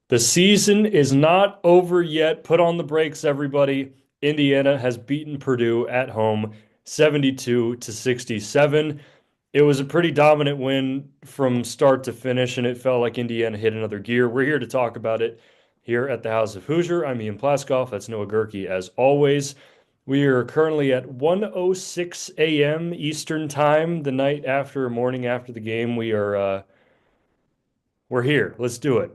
The season is not over yet. Put on the brakes, everybody. Indiana has beaten Purdue at home 72 to 67. It was a pretty dominant win from start to finish, and it felt like Indiana hit another gear. We're here to talk about it here at the House of Hoosier. I'm Ian Plaskoff. That's Noah Gerkey, as always. We are currently at 1:06 a.m. Eastern Time, the night after, morning after the game. We're here. Let's do it.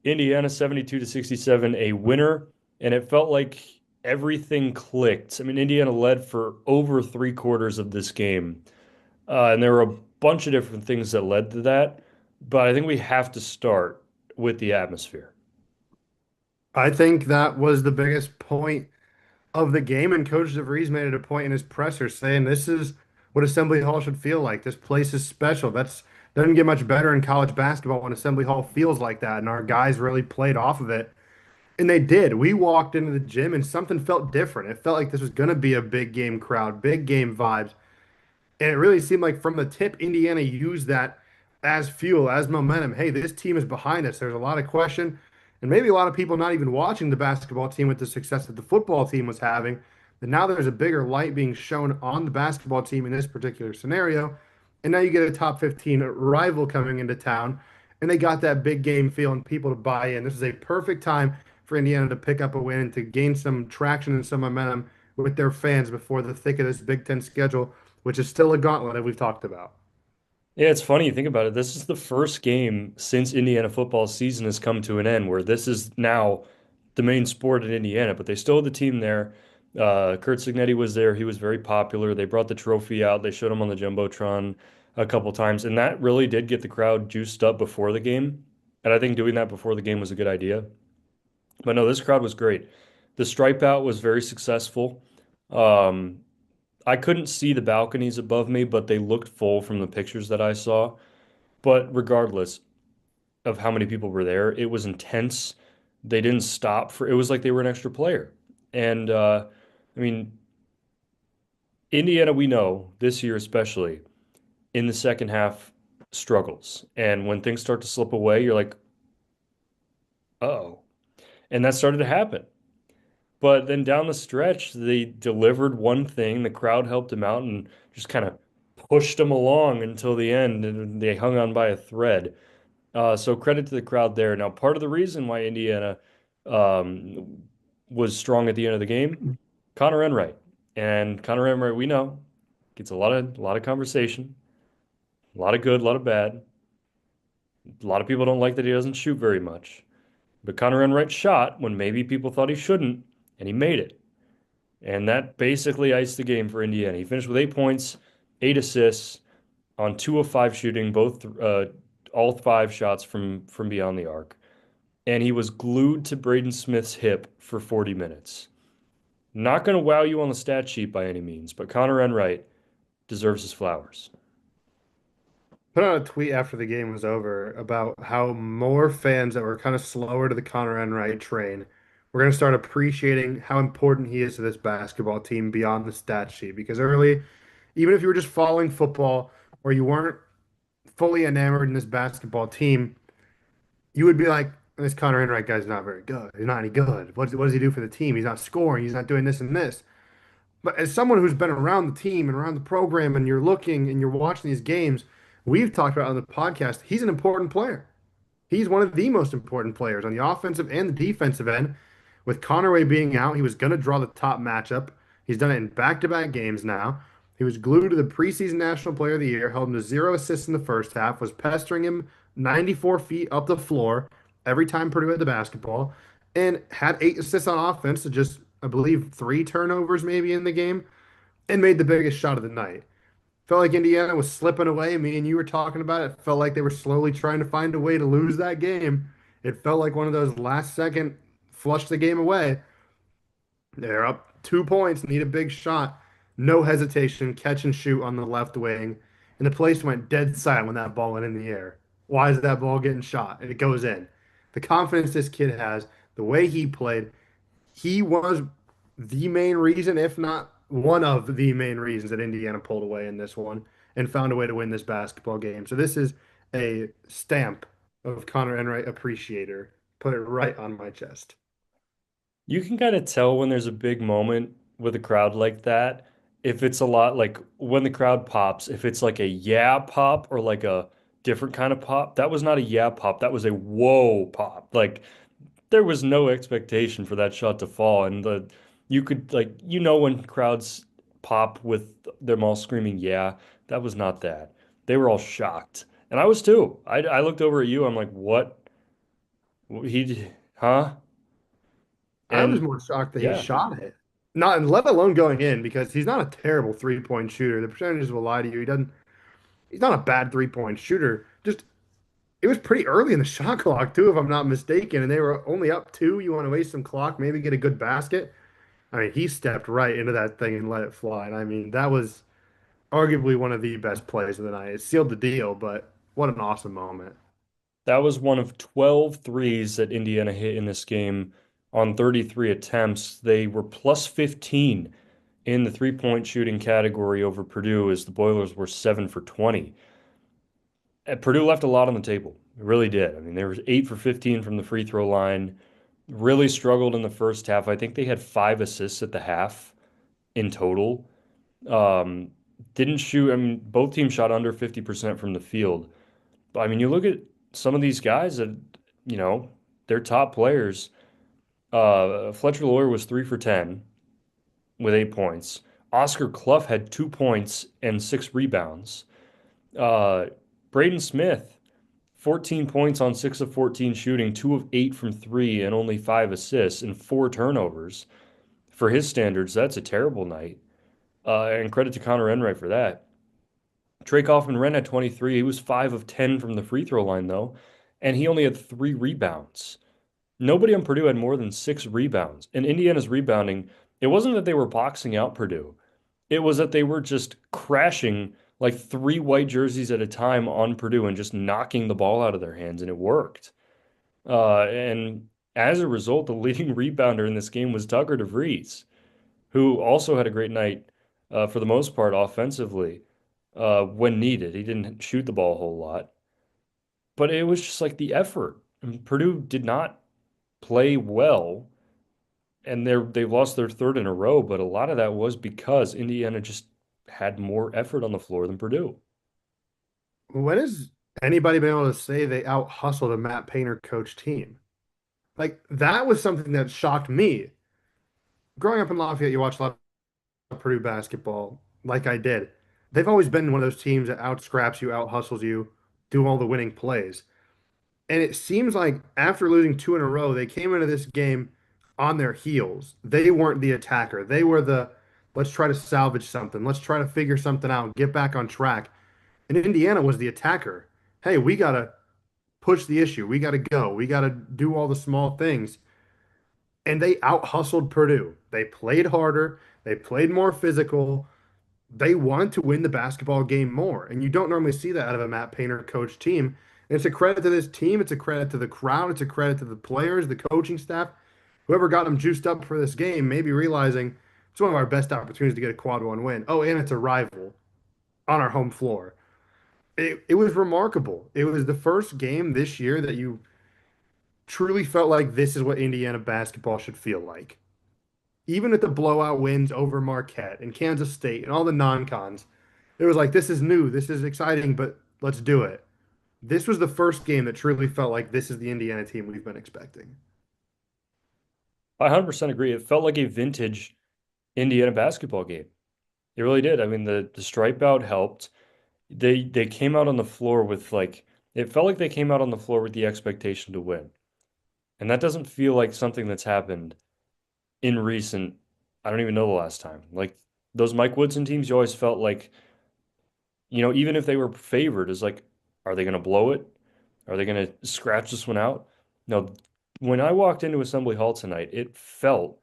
Indiana 72 to 67, a winner, and it felt like everything clicked. I mean, Indiana led for over three-quarters of this game, and there were a bunch of different things that led to that. But I think we have to start with the atmosphere. I think that was the biggest point of the game, and Coach DeVries made it a point in his presser saying this is what Assembly Hall should feel like. This place is special. That's doesn't get much better in college basketball when Assembly Hall feels like that, and our guys really played off of it. And they did. We walked into the gym and something felt different. It felt like this was going to be a big game crowd, big game vibes. And it really seemed like from the tip, Indiana used that as fuel, as momentum. Hey, this team is behind us. There's a lot of question, and maybe a lot of people not even watching the basketball team with the success that the football team was having. But now there's a bigger light being shown on the basketball team in this particular scenario. And now you get a top 15 rival coming into town, and they got that big game feel and people to buy in. This is a perfect time for Indiana to pick up a win and to gain some traction and some momentum with their fans before the thick of this Big Ten schedule, which is still a gauntlet that we've talked about. Yeah, it's funny you think about it. This is the first game since Indiana football season has come to an end where this is now the main sport in Indiana, but they still had the team there. Kurt Signetti was there. He was very popular. They brought the trophy out. They showed him on the Jumbotron a couple times, and that really did get the crowd juiced up before the game. And I think doing that before the game was a good idea. But no, this crowd was great. The stripe out was very successful. Um, I couldn't see the balconies above me, but they looked full from the pictures that I saw. But regardless of how many people were there, it was intense. They didn't stop for it was like they were an extra player. And I mean, Indiana, we know this year especially in the second half struggles. And when things start to slip away, you're like, uh-oh. And that started to happen. But then down the stretch, they delivered one thing. The crowd helped them out and just kind of pushed them along until the end, and they hung on by a thread. So credit to the crowd there. Now, part of the reason why Indiana um, was strong at the end of the game, Connor Enright, and Connor Enright, we know, gets a lot of conversation, a lot of good, a lot of bad. A lot of people don't like that he doesn't shoot very much, but Connor Enright shot when maybe people thought he shouldn't, and he made it. And that basically iced the game for Indiana. He finished with 8 points, 8 assists on 2 of 5 shooting, both all 5 shots from beyond the arc. And he was glued to Braden Smith's hip for 40 minutes. Not going to wow you on the stat sheet by any means, but Connor Enright deserves his flowers. Put out a tweet after the game was over about how more fans that were kind of slower to the Connor Enright train were going to start appreciating how important he is to this basketball team beyond the stat sheet. Because early, even if you were just following football or you weren't fully enamored in this basketball team, you would be like, this Connor Enright guy's not very good. He's not any good. What does he do for the team? He's not scoring. He's not doing this and this. But as someone who's been around the team and around the program, and you're looking and you're watching these games, we've talked about on the podcast, he's an important player. He's one of the most important players on the offensive and the defensive end. With Conaway being out, he was going to draw the top matchup. He's done it in back-to-back games now. He was glued to the preseason National Player of the Year, held him to 0 assists in the first half, was pestering him 94 feet up the floor every time Purdue had the basketball, and had 8 assists on offense to just, I believe, 3 turnovers maybe in the game, and made the biggest shot of the night. Felt like Indiana was slipping away. Me and you were talking about it. Felt like they were slowly trying to find a way to lose that game. It felt like one of those last second flush the game away. They're up 2 points, need a big shot. No hesitation, catch and shoot on the left wing. And the place went dead silent when that ball went in the air. Why is that ball getting shot? And it goes in. The confidence this kid has, the way he played, he was the main reason, if not one of the main reasons, that Indiana pulled away in this one and found a way to win this basketball game. So this is a stamp of Connor Enright appreciator Put it right on my chest. You can kind of tell when there's a big moment with a crowd like that. If it's a lot like when the crowd pops, if it's like a yeah pop or like a different kind of pop, that was not a yeah pop. That was a whoa pop. Like there was no expectation for that shot to fall. And you could like, when crowds pop with them all screaming, yeah, that was not that. They were all shocked. And I was too. I looked over at you. I'm like, what? Huh? I was And more shocked that he yeah. shot it. Not, let alone going in, because he's not a terrible 3-point shooter. The percentages will lie to you. He's not a bad 3-point shooter. Just it was pretty early in the shot clock too, if I'm not mistaken, and they were only up two. You want to waste some clock, maybe get a good basket. I mean, he stepped right into that thing and let it fly. And I mean, that was arguably one of the best plays of the night. It sealed the deal, but what an awesome moment. That was one of 12 threes that Indiana hit in this game on 33 attempts. They were plus 15 in the three-point shooting category over Purdue as the Boilers were 7 for 20. Purdue left a lot on the table. It really did. I mean, they were 8 for 15 from the free throw line. Really struggled in the first half. I think they had 5 assists at the half in total. Um, didn't shoot. I mean, both teams shot under 50% from the field. But I mean, you look at some of these guys that, you know, they're top players. Fletcher Loyer was 3 for 10 with 8 points. Oscar Clough had 2 points and 6 rebounds. Uh, Braden Smith, 14 points on 6 of 14 shooting, 2 of 8 from three, and only 5 assists and 4 turnovers. For his standards, that's a terrible night. And credit to Connor Enright for that. Trey Kaufman-Renn had 23. He was 5 of 10 from the free throw line, though, and he only had 3 rebounds. Nobody on Purdue had more than 6 rebounds. And Indiana's rebounding, it wasn't that they were boxing out Purdue. It was that they were just crashing like 3 white jerseys at a time on Purdue and just knocking the ball out of their hands, and it worked. And as a result, the leading rebounder in this game was Tucker DeVries, who also had a great night for the most part offensively when needed. He didn't shoot the ball a whole lot, but it was just like the effort. I mean, Purdue did not play well, and they've lost their third in a row, but a lot of that was because Indiana just had more effort on the floor than Purdue. When has anybody been able to say they out hustled a Matt Painter coach team? Like that was something that shocked me. Growing up in Lafayette, you watch a lot of Purdue basketball, like I did. They've always been one of those teams that out scraps you, out hustles you, do all the winning plays. And it seems like after losing two in a row, they came into this game on their heels. They weren't the attacker. They were the let's try to salvage something. Let's try to figure something out, get back on track. And Indiana was the attacker. Hey, we got to push the issue. We got to go. We got to do all the small things. And they out hustled Purdue. They played harder. They played more physical. They wanted to win the basketball game more. And you don't normally see that out of a Matt Painter coach team. And it's a credit to this team. It's a credit to the crowd. It's a credit to the players, the coaching staff, whoever got them juiced up for this game, maybe realizing it's one of our best opportunities to get a quad one win. Oh, and it's a rival on our home floor. It was remarkable. It was the first game this year that you truly felt like this is what Indiana basketball should feel like. Even at the blowout wins over Marquette and Kansas State and all the non-cons, it was like, this is new, this is exciting, but let's do it. This was the first game that truly felt like this is the Indiana team we've been expecting. I 100% agree. It felt like a vintage Indiana basketball game. It really did. I mean, the stripe out helped. They came out on the floor with like it felt like they came out on the floor with the expectation to win. And that doesn't feel like something that's happened in recent, I don't even know the last time. Like those Mike Woodson teams, you always felt like, even if they were favored, is like, are they going to blow it? Are they going to scratch this one out? No, when I walked into Assembly Hall tonight, it felt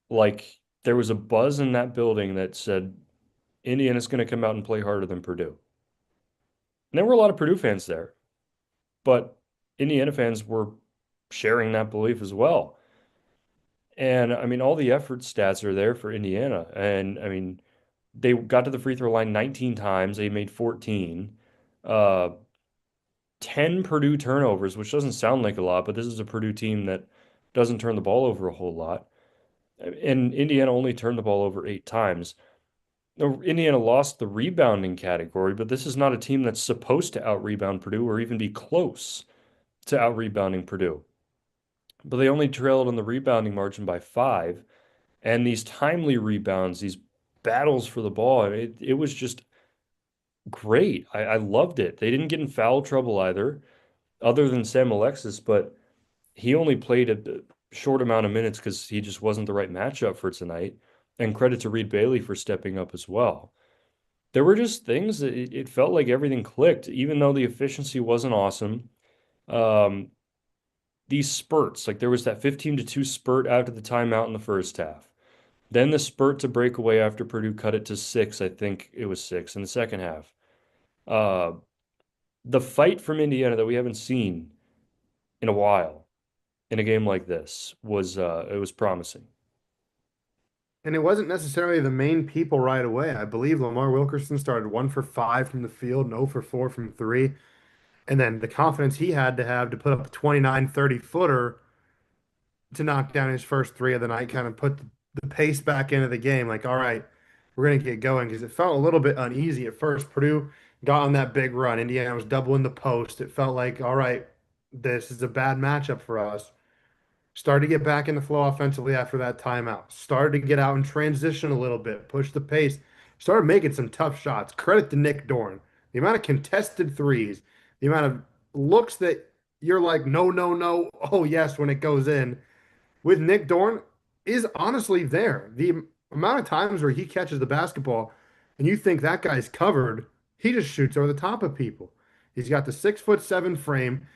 like there was a buzz in that building that said Indiana's going to come out and play harder than Purdue. And there were a lot of Purdue fans there, but Indiana fans were sharing that belief as well. And I mean, all the effort stats are there for Indiana. And I mean, they got to the free throw line 19 times. They made 14. Uh, 10 Purdue turnovers, which doesn't sound like a lot, but this is a Purdue team that doesn't turn the ball over a whole lot. And Indiana only turned the ball over 8 times. Indiana lost the rebounding category, but this is not a team that's supposed to out-rebound Purdue or even be close to out-rebounding Purdue. But they only trailed on the rebounding margin by 5. And these timely rebounds, these battles for the ball, it was just great. I loved it. They didn't get in foul trouble either, other than Sam Alexis, but he only played a short amount of minutes because he just wasn't the right matchup for tonight. And credit to Reed Bailey for stepping up as well. There were just things that it felt like everything clicked, even though the efficiency wasn't awesome. Um, these spurts, like there was that 15-2 spurt after the timeout in the first half. Then the spurt to break away after Purdue cut it to 6, I think it was 6 in the second half. Uh, the fight from Indiana that we haven't seen in a while in a game like this was it was promising. And it wasn't necessarily the main people right away. I believe Lamar Wilkerson started 1 for 5 from the field and 0 for 4 from three. And then the confidence he had to put up a 29, 30 footer to knock down his first three of the night kind of put the pace back into the game. Like, all right, we're going to get going because it felt a little bit uneasy at first. Purdue got on that big run. Indiana was doubling the post. It felt like, all right, this is a bad matchup for us. Started to get back in the flow offensively after that timeout. Started to get out and transition a little bit, push the pace. Started making some tough shots. Credit to Nick Dorn. The amount of contested threes, the amount of looks that you're like, no, no, no, oh yes, when it goes in with Nick Dorn is honestly there. The amount of times where he catches the basketball and you think that guy's covered, he just shoots over the top of people. He's got the 6'7" frame,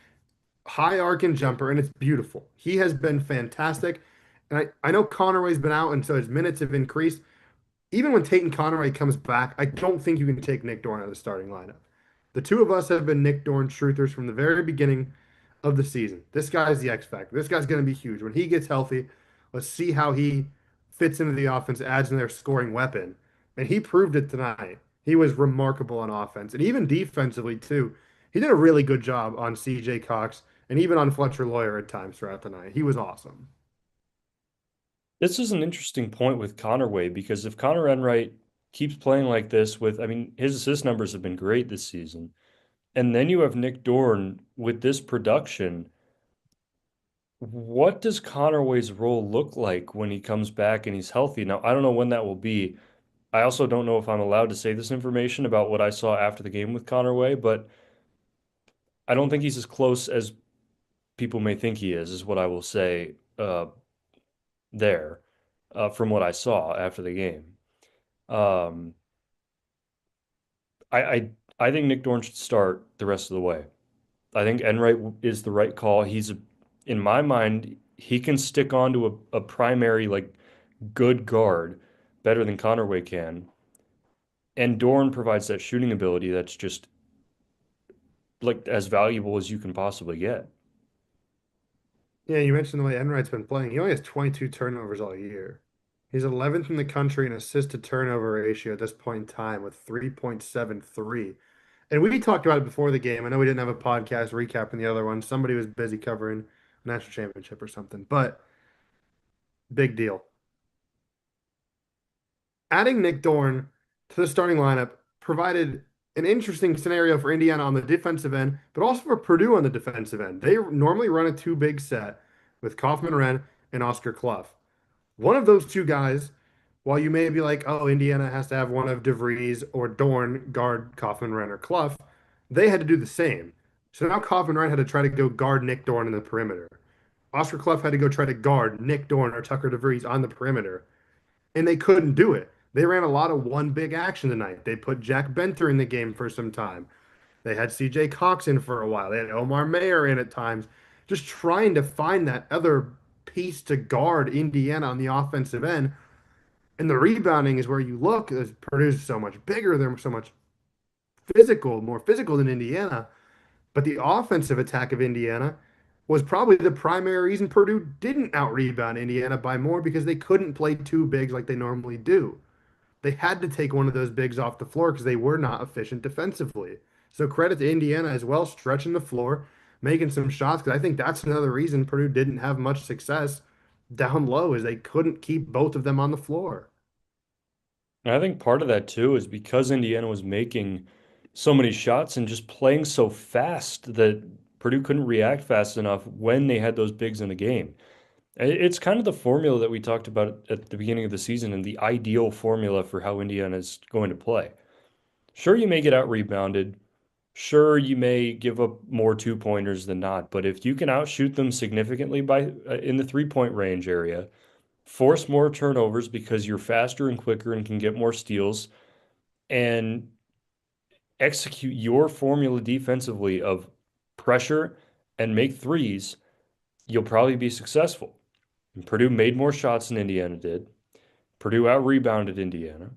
high arcing jumper, and it's beautiful. He has been fantastic. And I know Conaway's been out, and so his minutes have increased. Even when Tate and Conaway comes back, I don't think you can take Nick Dorn out of the starting lineup. The two of us have been Nick Dorn truthers from the very beginning of the season. This guy's the X factor. This guy's going to be huge. When he gets healthy, let's see how he fits into the offense, adds in their scoring weapon. And he proved it tonight. He was remarkable on offense and even defensively, too. He did a really good job on CJ Cox and even on Fletcher Lawyer at times throughout the night. He was awesome. This is an interesting point with Connor Wade because if Connor Enright keeps playing like this with, I mean, his assist numbers have been great this season. And then you have Nick Dorn with this production. What does Conaway's role look like when he comes back and he's healthy? Now, I don't know when that will be. I also don't know if I'm allowed to say this information about what I saw after the game with Conaway, but I don't think he's as close as people may think he is what I will say there from what I saw after the game. Um, I, I I think Nick Dorn should start the rest of the way. I think Enright is the right call. In my mind, he can stick on to a primary like good guard better than Conaway can. And Dorn provides that shooting ability that's just like as valuable as you can possibly get. Yeah, you mentioned the way Enright's been playing. He only has 22 turnovers all year. He's 11th in the country in assist to turnover ratio at this point in time with 3.73. And we talked about it before the game. I know we didn't have a podcast recapping the other one. Somebody was busy covering a national championship or something, but big deal. Adding Nick Dorn to the starting lineup provided an interesting scenario for Indiana on the defensive end, but also for Purdue on the defensive end. They normally run a two big set with Kaufman Wren and Oscar Clough. One of those two guys, while you may be like, oh, Indiana has to have one of DeVries or Dorn guard Kaufman, Wren, or Clough, they had to do the same. So now Kaufman Wren had to try to go guard Nick Dorn in the perimeter. Oscar Clough had to go try to guard Nick Dorn or Tucker DeVries on the perimeter, and they couldn't do it. They ran a lot of one big action tonight. They put Jack Benter in the game for some time. They had CJ Cox in for a while. They had Omar Mayer in at times, just trying to find that other piece to guard Indiana on the offensive end. And the rebounding is where you look, as Purdue's so much bigger, they're so much physical, more physical than Indiana. But the offensive attack of Indiana was probably the primary reason Purdue didn't out rebound Indiana by more because they couldn't play two bigs like they normally do. They had to take one of those bigs off the floor because they were not efficient defensively. So credit to Indiana as well, stretching the floor, making some shots. Because I think that's another reason Purdue didn't have much success down low is they couldn't keep both of them on the floor. And I think part of that too is because Indiana was making so many shots and just playing so fast that Purdue couldn't react fast enough when they had those bigs in the game. It's kind of the formula that we talked about at the beginning of the season and the ideal formula for how Indiana is going to play. Sure, you may get out rebounded. Sure, you may give up more two pointers than not, but if you can outshoot them significantly by in the 3 point range area, force more turnovers because you're faster and quicker and can get more steals, and execute your formula defensively of pressure and make threes, you'll probably be successful. And Purdue made more shots than Indiana did. Purdue out rebounded Indiana,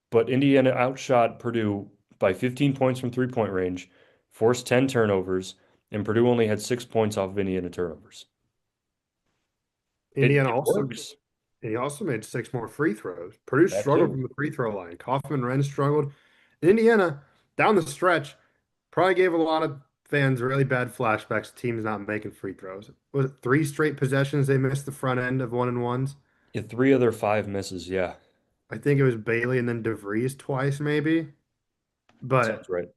but Indiana outshot Purdue by 15 points from 3 point range, forced 10 turnovers, and Purdue only had 6 points off of Indiana turnovers. It, Indiana it also works. And he also made six more free throws. Purdue That struggled too. from the free throw line. Kaufman and Wren struggled. Indiana, down the stretch, probably gave a lot of fans really bad flashbacks to teams not making free throws. Was it three straight possessions they missed the front end of one and ones? Yeah, three other five misses. Yeah, I think it was Bailey and then DeVries twice, maybe. But sounds right.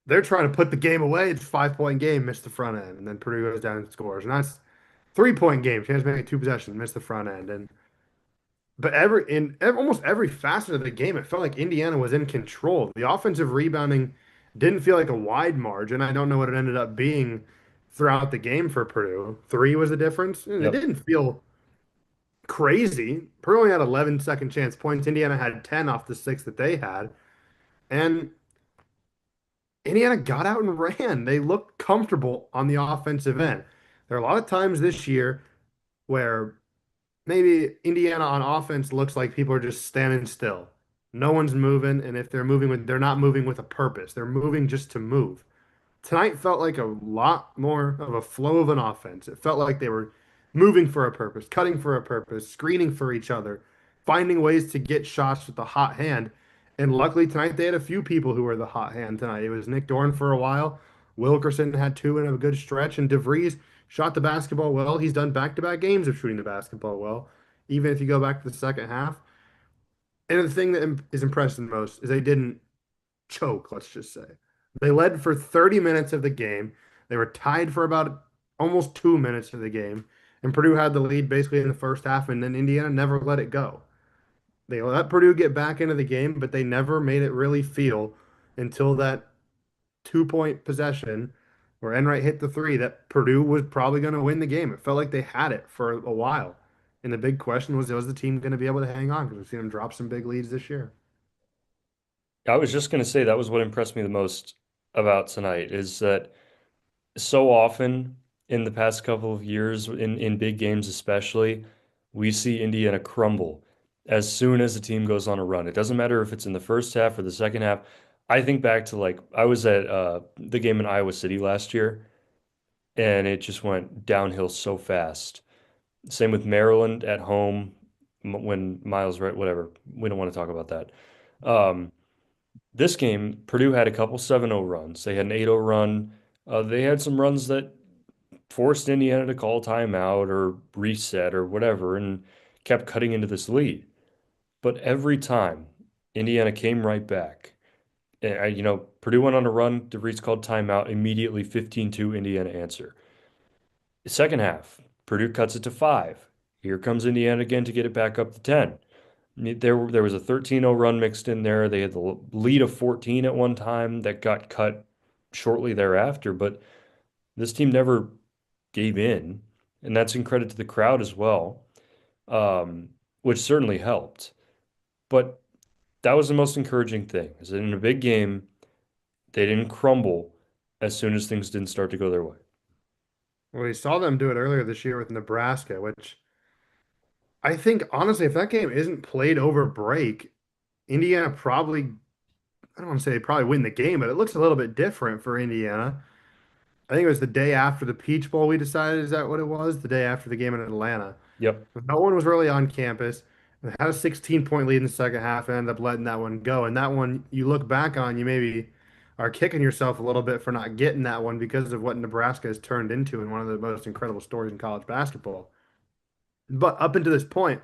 they're trying to put the game away. It's a 5 point game, missed the front end. And then Purdue goes down and scores. And that's 3 point game. Chance to make two possessions, missed the front end. And But almost every facet of the game, it felt like Indiana was in control. The offensive rebounding didn't feel like a wide margin. I don't know what it ended up being throughout the game for Purdue. Three was the difference. And it Yep. didn't feel crazy. Purdue only had 11 second chance points. Indiana had 10 off the six that they had. And Indiana got out and ran. They looked comfortable on the offensive end. There are a lot of times this year where maybe Indiana on offense looks like people are just standing still. No one's moving, and if they're not moving with a purpose. They're moving just to move. Tonight felt like a lot more of a flow of an offense. It felt like they were moving for a purpose, cutting for a purpose, screening for each other, finding ways to get shots with the hot hand. And luckily tonight they had a few people who were the hot hand tonight. It was Nick Dorn for a while. Wilkerson had two in a good stretch, and DeVries shot the basketball well. He's done back-to-back games of shooting the basketball well, even if you go back to the second half. And the thing that is impressive most is they didn't choke, let's just say. They led for 30 minutes of the game. They were tied for about almost 2 minutes of the game. And Purdue had the lead basically in the first half, and then Indiana never let it go. They let Purdue get back into the game, but they never made it really feel until that 2 point possession where Enright hit the three that Purdue was probably going to win the game. It felt like they had it for a while. And the big question was the team going to be able to hang on? Because we've seen them drop some big leads this year. I was just going to say that was what impressed me the most about tonight is that so often in the past couple of years, in big games especially, we see Indiana crumble as soon as the team goes on a run. It doesn't matter if it's in the first half or the second half. I think back to like I was at the game in Iowa City last year, and it just went downhill so fast. Same with Maryland at home when Miles, right, whatever. We don't want to talk about that. Um, this game, Purdue had a couple 7-0 runs. They had an 8-0 run. They had some runs that forced Indiana to call timeout or reset or whatever and kept cutting into this lead. But every time, Indiana came right back. Purdue went on a run. DeVries called timeout. Immediately 15-2 Indiana answer. Second half, Purdue cuts it to 5. Here comes Indiana again to get it back up to 10. There was a 13-0 run mixed in there. They had the lead of 14 at one time that got cut shortly thereafter, but this team never gave in, and that's in credit to the crowd as well, which certainly helped. But that was the most encouraging thing, is that in a big game, they didn't crumble as soon as things didn't start to go their way. Well, we saw them do it earlier this year with Nebraska, which I think, honestly, if that game isn't played over break, Indiana probably, I don't want to say they probably win the game, but it looks a little bit different for Indiana. I think it was the day after the Peach Bowl we decided, is that what it was? The day after the game in Atlanta. Yep. No one was really on campus. They had a 16-point lead in the second half and ended up letting that one go. And that one, you look back on, you maybe, are kicking yourself a little bit for not getting that one because of what Nebraska has turned into in one of the most incredible stories in college basketball. But up until this point,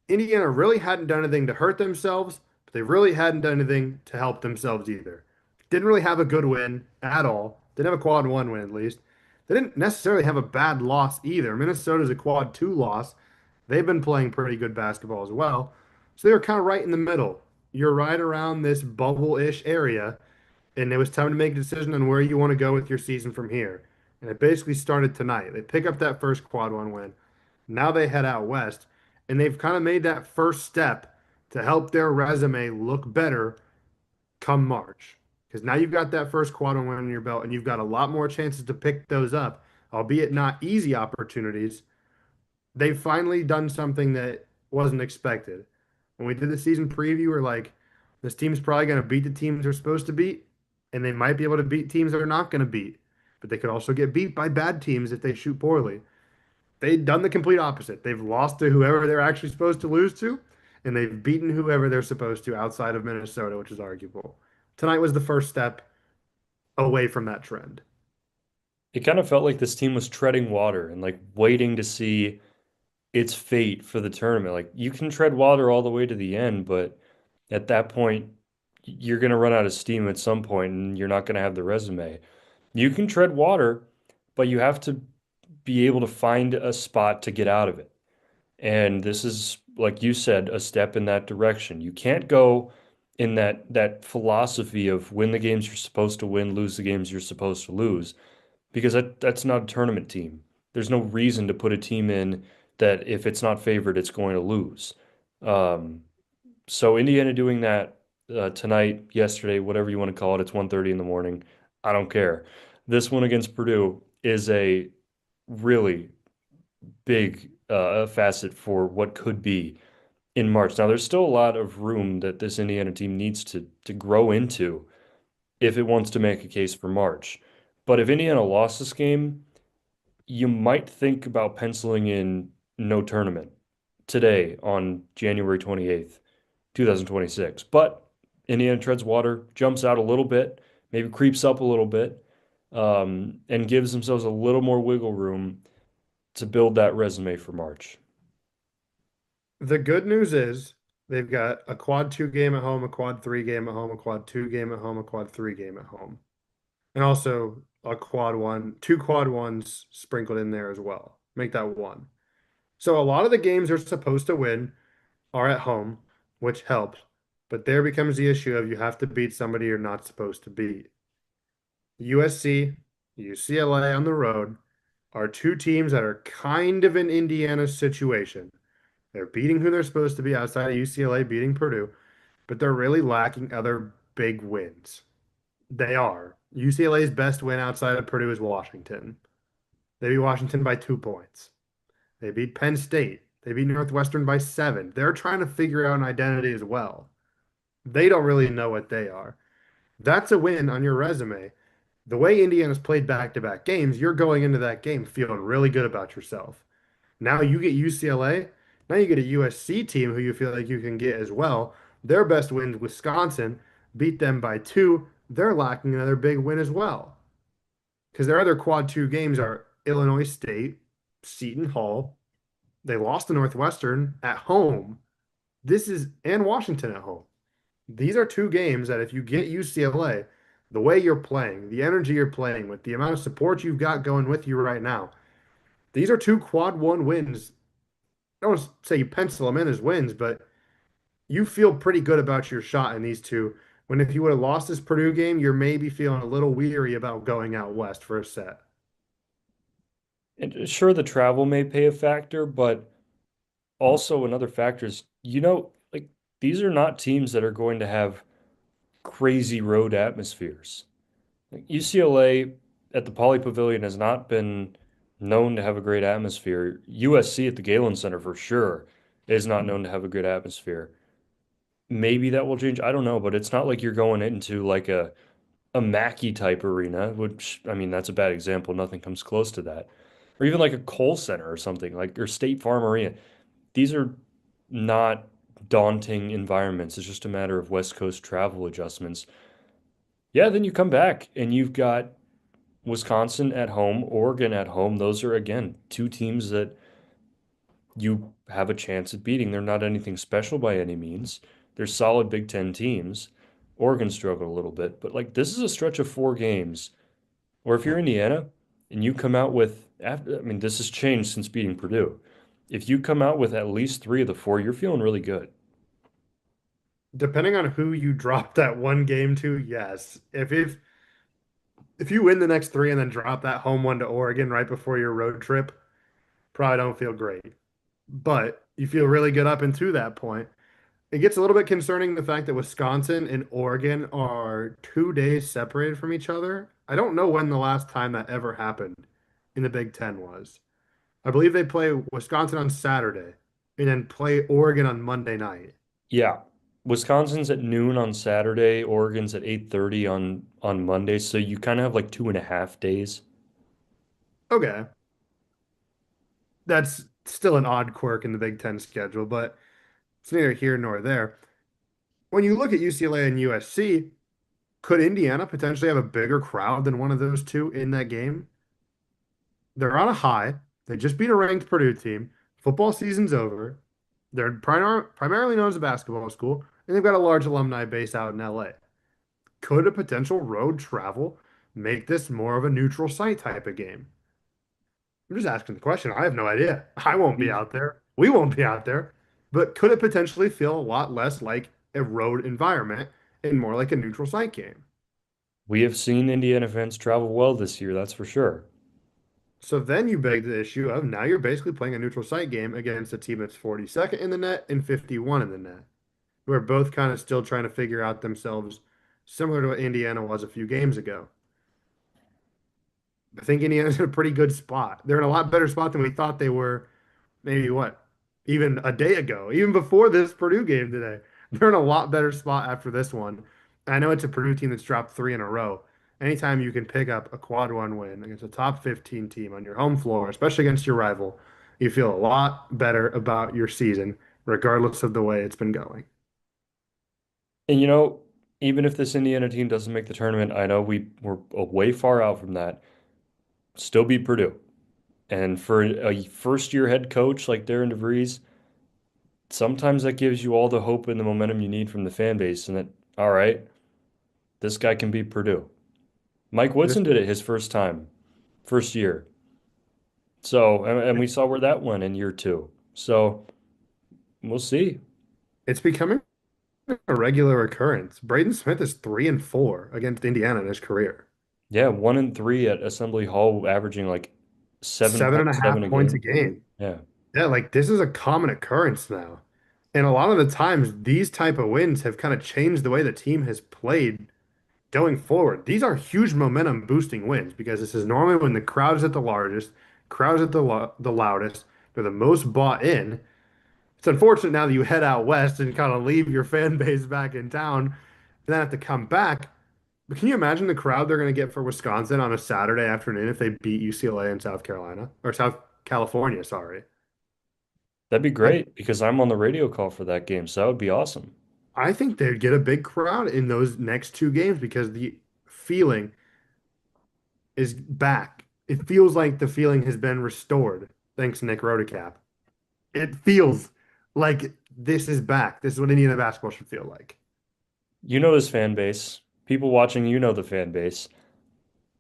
Indiana really hadn't done anything to hurt themselves, but they really hadn't done anything to help themselves either. Didn't really have a good win at all. Didn't have a quad one win at least. They didn't necessarily have a bad loss either. Minnesota's a quad two loss. They've been playing pretty good basketball as well. So they were kind of right in the middle. You're right around this bubble-ish area, and it was time to make a decision on where you want to go with your season from here. And it basically started tonight. They pick up that first quad one win. Now they head out west, and they've kind of made that first step to help their resume look better come March. Because now you've got that first quad one win in your belt, and you've got a lot more chances to pick those up, albeit not easy opportunities. They've finally done something that wasn't expected. When we did the season preview, we're like, this team's probably going to beat the teams they're supposed to beat, and they might be able to beat teams they're not going to beat. But they could also get beat by bad teams if they shoot poorly. They've done the complete opposite. They've lost to whoever they're actually supposed to lose to, and they've beaten whoever they're supposed to outside of Minnesota, which is arguable. Tonight was the first step away from that trend. It kind of felt like this team was treading water and like waiting to see its fate for the tournament. Like you can tread water all the way to the end, but at that point, you're going to run out of steam at some point and you're not going to have the resume. You can tread water, but you have to be able to find a spot to get out of it. And this is, like you said, a step in that direction. You can't go in that philosophy of win the games you're supposed to win, lose the games you're supposed to lose, because that's not a tournament team. There's no reason to put a team in that if it's not favored, it's going to lose. Um, so Indiana doing that tonight, yesterday, whatever you want to call it, it's 1:30 in the morning. I don't care. This one against Purdue is a really big facet for what could be in March. Now, there's still a lot of room that this Indiana team needs to grow into if it wants to make a case for March. But if Indiana lost this game, you might think about penciling in no tournament today on January 28th, 2026. But Indiana treads water, jumps out a little bit, maybe creeps up a little bit, and gives themselves a little more wiggle room to build that resume for March. The good news is they've got a quad two game at home, a quad three game at home, a quad two game at home, a quad three game at home, and also a quad one, two quad ones sprinkled in there as well. Make that one. So a lot of the games they're supposed to win are at home, which helps. But there becomes the issue of you have to beat somebody you're not supposed to beat. USC, UCLA on the road are two teams that are kind of in Indiana's situation. They're beating who they're supposed to be outside of UCLA beating Purdue, but they're really lacking other big wins. They are. UCLA's best win outside of Purdue is Washington. They beat Washington by 2 points. They beat Penn State. They beat Northwestern by 7. They're trying to figure out an identity as well. They don't really know what they are. That's a win on your resume. The way Indiana's played back-to-back games, you're going into that game feeling really good about yourself. Now you get UCLA. Now you get a USC team who you feel like you can get as well. Their best win, Wisconsin, beat them by 2. They're lacking another big win as well. Because their other quad two games are Illinois State, Seton Hall. They lost to Northwestern at home. This is and Washington at home. These are two games that if you get UCLA, the way you're playing, the energy you're playing with, the amount of support you've got going with you right now, these are two quad one wins. I don't say you pencil them in as wins, but you feel pretty good about your shot in these two. When if you would have lost this Purdue game, you're maybe feeling a little weary about going out west for a set. And sure, the travel may pay a factor, but also another factor is, like these are not teams that are going to have crazy road atmospheres. Like UCLA at the Pauley Pavilion has not been known to have a great atmosphere. USC at the Galen Center for sure is not known to have a good atmosphere. Maybe that will change. I don't know, but it's not like you're going into like a Mackey type arena, which I mean that's a bad example. Nothing comes close to that. Or even like a Kohl Center or something, like or State Farm Arena. These are not daunting environments. It's just a matter of West Coast travel adjustments. Yeah, then you come back and you've got Wisconsin at home, Oregon at home. Those are, again, two teams that you have a chance at beating. They're not anything special by any means. They're solid Big Ten teams. Oregon struggled a little bit, but like this is a stretch of 4 games. Or if you're Indiana and you come out with, after, I mean, this has changed since beating Purdue. If you come out with at least 3 of the 4, you're feeling really good. Depending on who you drop that one game to, yes. If you win the next three and then drop that home one to Oregon right before your road trip, probably don't feel great. But you feel really good up until that point. It gets a little bit concerning the fact that Wisconsin and Oregon are 2 days separated from each other. I don't know when the last time that ever happened in the Big Ten was. I believe they play Wisconsin on Saturday and then play Oregon on Monday night. Yeah. Wisconsin's at noon on Saturday, Oregon's at 8:30 on Monday, so you kind of have like 2.5 days. Okay, that's still an odd quirk in the Big Ten schedule, but it's neither here nor there. When you look at UCLA and USC, could Indiana potentially have a bigger crowd than one of those two in that game? They're on a high. They just beat a ranked Purdue team. Football season's over. They're primarily known as a basketball school, and they've got a large alumni base out in LA. Could a potential road travel make this more of a neutral site type of game? I'm just asking the question. I have no idea. I won't be We've out there. We won't be out there. But could it potentially feel a lot less like a road environment and more like a neutral site game? we have seen Indiana fans travel well this year, that's for sure. So then you beg the issue of now you're basically playing a neutral site game against a team that's 42nd in the net and 51 in the net, who are both kind of still trying to figure out themselves, similar to what Indiana was a few games ago. I think Indiana's in a pretty good spot. They're in a lot better spot than we thought they were maybe what, even a day ago, even before this Purdue game today. They're in a lot better spot after this one. I know it's a Purdue team that's dropped three in a row. Anytime you can pick up a quad one win against a top 15 team on your home floor, especially against your rival, you feel a lot better about your season, regardless of the way it's been going. And even if this Indiana team doesn't make the tournament, I know we're way far out from that. Still beat Purdue. And for a first year head coach like Darian Devries, sometimes that gives you all the hope and the momentum you need from the fan base, and that, all right, this guy can beat Purdue. Mike This Woodson did it his first time, first year. So, and we saw where that went in year two. So we'll see. it's becoming a regular occurrence. Braden Smith is 3-4 against Indiana in his career. Yeah, 1-3 at Assembly Hall, averaging like Seven and a 7.7 half a points a game. game. Yeah. Yeah, like this is a common occurrence now. And a lot of the times these type of wins have kind of changed the way the team has played going forward. These are huge momentum boosting wins because this is normally when the crowd is at the largest, crowd is at the loudest, they're the most bought in. It's unfortunate now that you head out west and kind of leave your fan base back in town and then have to come back. But can you imagine the crowd they're going to get for Wisconsin on a Saturday afternoon if they beat UCLA in South Carolina or South California, sorry. That'd be I great because I'm on the radio call for that game. So that would be awesome. I think they'd get a big crowd in those next two games because the feeling is back. It feels like the feeling has been restored thanks to Nick Rodecap. It feels like this is back. This is what Indiana basketball should feel like. You know this fan base. People watching, you know the fan base.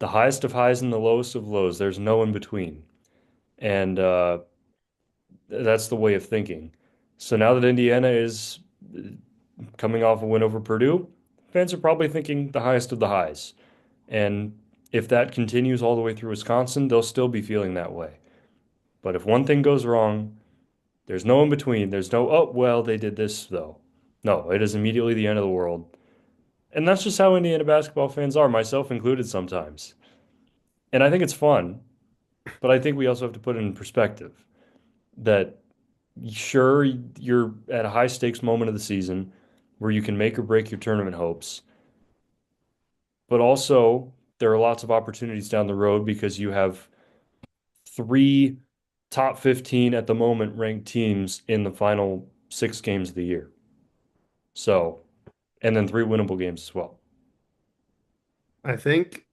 The highest of highs and the lowest of lows. There's no in between. And that's the way of thinking. So now that Indiana is coming off a win over Purdue, fans are probably thinking the highest of the highs. And if that continues all the way through Wisconsin, they'll still be feeling that way. But if one thing goes wrong, there's no in between. There's no, oh, well, they did this though. No, it is immediately the end of the world. And that's just how Indiana basketball fans are, myself included sometimes. And I think it's fun, but I think we also have to put it in perspective that sure, you're at a high stakes moment of the season where you can make or break your tournament hopes, but also there are lots of opportunities down the road because you have 3 top 15 at the moment ranked teams in the final 6 games of the year. So, and then 3 winnable games as well. I think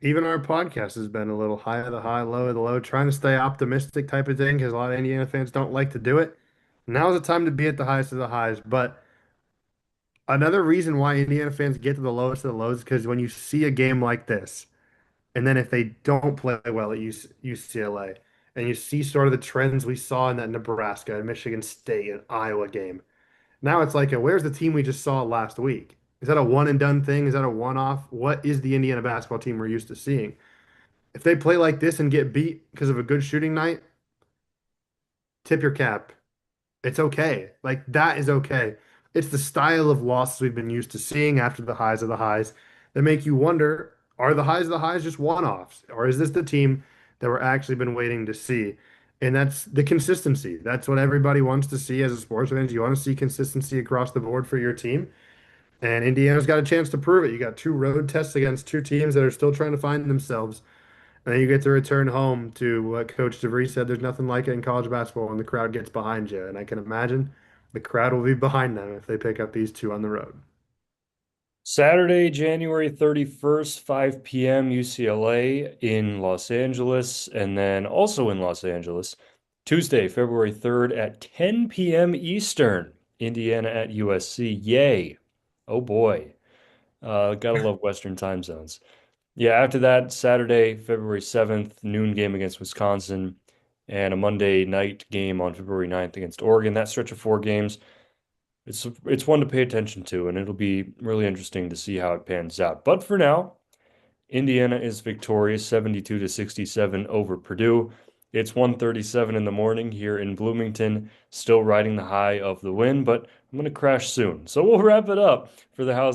even our podcast has been a little high of the high, low of the low, trying to stay optimistic type of thing because a lot of Indiana fans don't like to do it. Now's the time to be at the highest of the highs. But another reason why Indiana fans get to the lowest of the lows is because when you see a game like this, and then if they don't play well at UCLA, and you see sort of the trends we saw in that Nebraska and Michigan State and Iowa game, now it's like, where's the team we just saw last week? Is that a one and done thing? Is that a one off? What is the Indiana basketball team we're used to seeing? If they play like this and get beat because of a good shooting night, tip your cap. It's okay. Like that is okay. It's the style of losses we've been used to seeing after the highs of the highs that make you wonder, are the highs of the highs just one-offs? Or is this the team that we're actually been waiting to see? And that's the consistency. That's what everybody wants to see as a sports fan. You want to see consistency across the board for your team. And Indiana's got a chance to prove it. You got two road tests against two teams that are still trying to find themselves. And then you get to return home to what Coach DeVries said, there's nothing like it in college basketball when the crowd gets behind you. And I can imagine the crowd will be behind them if they pick up these two on the road. Saturday, January 31st, 5 p.m., UCLA in Los Angeles, and then also in Los Angeles, Tuesday, February 3rd at 10 p.m. Eastern, Indiana at USC. Yay. Oh boy. Gotta love Western time zones. Yeah, after that, Saturday, February 7th, noon game against Wisconsin, and a Monday night game on February 9th against Oregon. That stretch of four games, it's one to pay attention to, and it'll be really interesting to see how it pans out. But for now, Indiana is victorious 72 to 67 over Purdue. It's 1:37 in the morning here in Bloomington, still riding the high of the win, but I'm going to crash soon. So we'll wrap it up for the House.